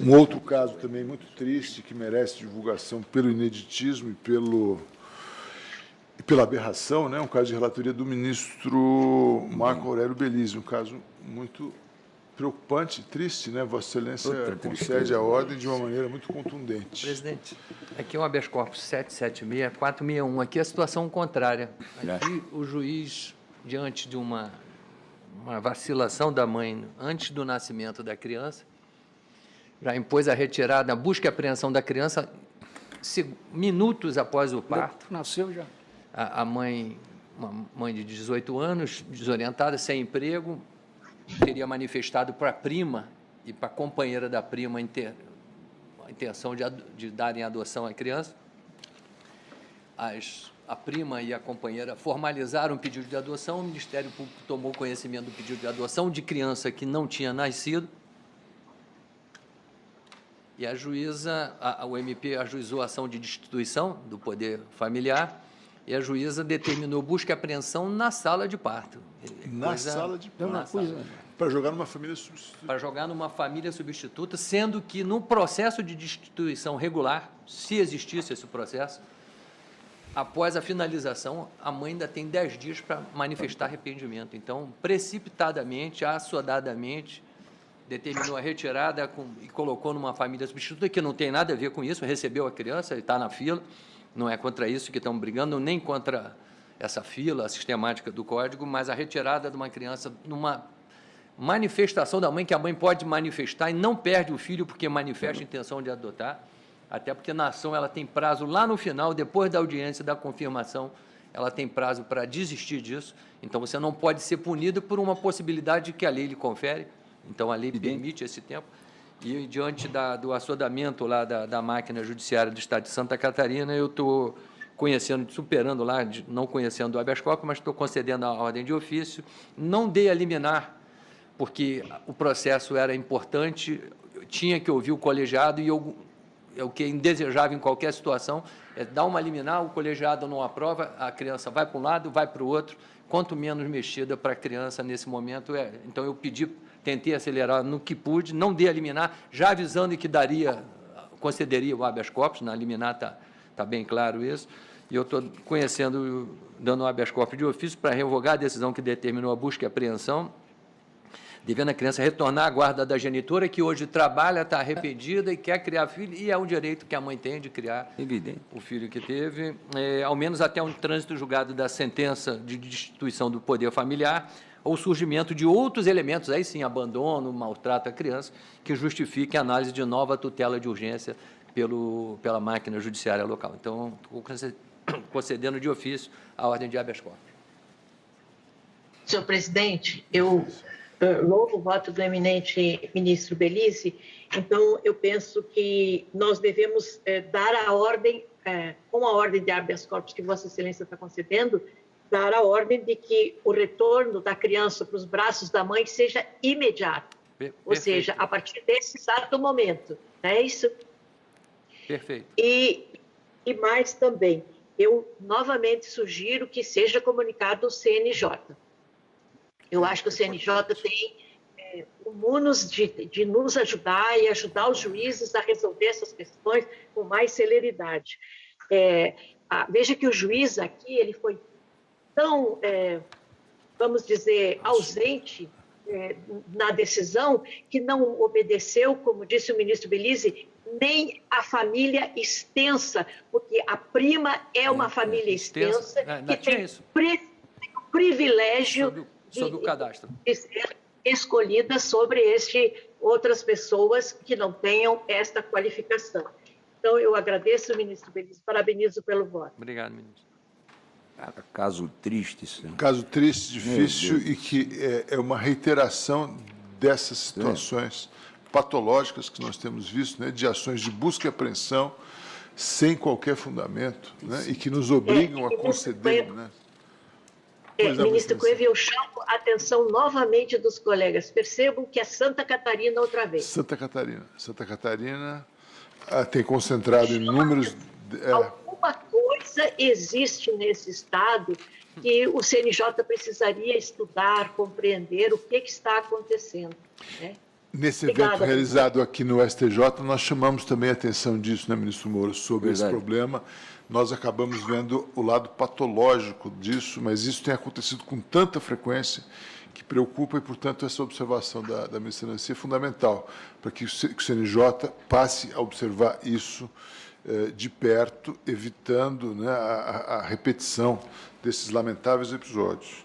Um outro caso também muito triste, que merece divulgação pelo ineditismo e pela aberração, né? Um caso de relatoria do ministro Marco Aurélio Belisi, um caso muito preocupante, triste, né? Vossa Excelência concede a ordem de uma maneira muito contundente. Presidente, aqui é o habeas corpus 776-461. Aqui é a situação contrária. Aqui o juiz, diante de uma vacilação da mãe antes do nascimento da criança, já impôs a retirada, a busca e apreensão da criança minutos após o parto. Nasceu já. A mãe, uma mãe de 18 anos, desorientada, sem emprego, teria manifestado para a prima e para a companheira da prima a intenção de darem adoção à criança. A prima e a companheira formalizaram o pedido de adoção, o Ministério Público tomou conhecimento do pedido de adoção de criança que não tinha nascido, e a juíza, o MP ajuizou a ação de destituição do poder familiar, e a juíza determinou busca e apreensão na sala de parto. Sala de parto. Para jogar numa família substituta. Para jogar numa família substituta, sendo que no processo de destituição regular, se existisse esse processo, após a finalização, a mãe ainda tem 10 dias para manifestar arrependimento. Então, precipitadamente, assodadamente, determinou a retirada e colocou numa família substituta, que não tem nada a ver com isso, recebeu a criança, está na fila, não é contra isso que estamos brigando, nem contra essa fila sistemática do Código, mas a retirada de uma criança numa manifestação da mãe, que a mãe pode manifestar e não perde o filho porque manifesta a intenção de adotar, até porque na ação ela tem prazo lá no final, depois da audiência da confirmação, ela tem prazo para desistir disso, então você não pode ser punido por uma possibilidade que a lei lhe confere, então a lei permite esse tempo, e diante do assodamento lá da máquina judiciária do Estado de Santa Catarina, eu estou conhecendo, superando lá, não conhecendo o habeas corpus, mas estou concedendo a ordem de ofício, não dei a liminar, porque o processo era importante, tinha que ouvir o colegiado, e o que é indesejável em qualquer situação é dar uma liminar, o colegiado não aprova, a criança vai para um lado, vai para o outro, quanto menos mexida para a criança nesse momento é. Então, eu tentei acelerar no que pude, não dei a liminar, já avisando que concederia o habeas corpus, na liminar está bem claro isso, e eu estou dando o habeas corpus de ofício para revogar a decisão que determinou a busca e apreensão, devendo a criança retornar à guarda da genitora, que hoje trabalha, está arrependida e quer criar filho, e é um direito que a mãe tem de criar o filho que teve, ao menos até um trânsito julgado da sentença de destituição do poder familiar, ou surgimento de outros elementos, aí sim, abandono, maltrato à criança, que justifiquem a análise de nova tutela de urgência pela máquina judiciária local. Então, estou concedendo de ofício a ordem de habeas corpus. Senhor presidente, eu louvo o voto do eminente ministro Belisi, então eu penso que nós devemos dar a ordem, com a ordem de habeas corpus que Vossa Excelência está concedendo, dar a ordem de que o retorno da criança para os braços da mãe seja imediato, ou seja, a partir desse exato momento, não é isso? Perfeito. E mais também, eu novamente sugiro que seja comunicado o CNJ. Eu acho que o CNJ tem o munus de nos ajudar e ajudar os juízes a resolver essas questões com mais celeridade. Veja que o juiz aqui, ele foi tão, vamos dizer, ausente na decisão, que não obedeceu, como disse o ministro Belisi, nem a família extensa, porque a prima é uma família extensa que tem o privilégio sobre o cadastro de ser escolhida sobre outras pessoas que não tenham esta qualificação. Então, eu agradeço, ministro Belisi, parabenizo pelo voto. Obrigado, ministro. Caso triste, senhor. Caso triste, difícil, e que é uma reiteração dessas situações patológicas que nós temos visto, né, de ações de busca e apreensão sem qualquer fundamento, né, e que nos obrigam a conceder, né? Ministro Cueva, eu chamo a atenção novamente dos colegas. Percebam que é Santa Catarina outra vez. Santa Catarina tem concentrado em números... Alguma coisa existe nesse estado que o CNJ precisaria estudar, compreender o que está acontecendo, né? Nesse Obrigada, evento realizado aqui no STJ, nós chamamos também a atenção disso, né, ministro Moro, sobre esse problema. Nós acabamos vendo o lado patológico disso, mas isso tem acontecido com tanta frequência que preocupa e, portanto, essa observação da ministra Nancy é fundamental, para que o CNJ passe a observar isso de perto, evitando, né, a repetição desses lamentáveis episódios.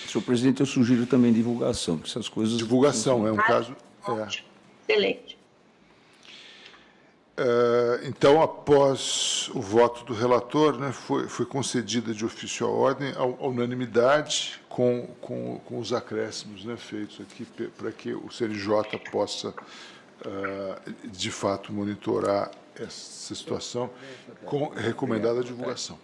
Senhor presidente, eu sugiro também divulgação, que essas coisas... Divulgação, é um caso... Ótimo, excelente. Então, após o voto do relator, né, foi concedida de ofício a ordem, a unanimidade, com os acréscimos, né, feitos aqui, para que o CNJ possa, de fato, monitorar essa situação com recomendada divulgação.